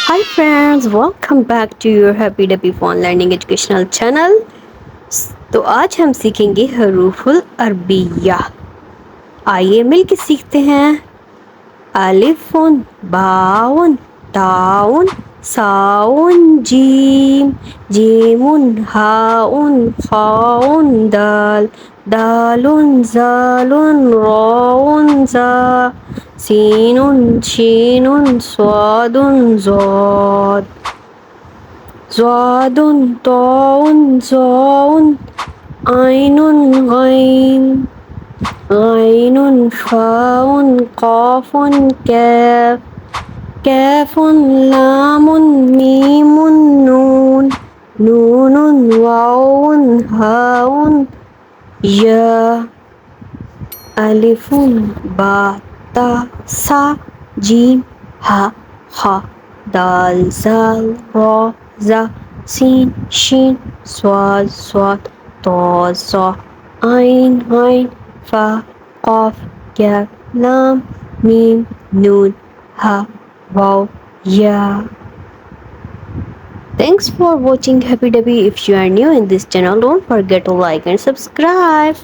Hi friends, welcome back to your Happy Duppy Phone Learning Educational Channel. तो आज हम सीखेंगे हरूफुल अरबिया। आइए मिलके सीखते हैं। अलिफुन, बाउन, ताउन, साउन, जीम, जीमुन, हाउन, खाउन, दाल, दालुन, जालुन, राउन, जा, सीनुन, शीनुन, स्वादुन, ज़ाद, ज़ादुन, ताउन, ज़ाउन, आइनुन, गैन, गैनुन, फाउन, काफुन, कैफ, कैफुन, लामुन, मीमुन, नून, नूनुन, वाउन, हाउन, या, अलिफुन, बा, ता, सा, जीम, हा, खा, दाल, जाल, रा, जा, सीन, शीन, स्वाद, स्वाद, तो, ज़ा, आइन, गैन, फा, काफ, कैफ, लाम, मीम, नून, हा, वाव, या. Thanks for watching Happy Duppy. If you are new in this channel, don't forget to like and subscribe.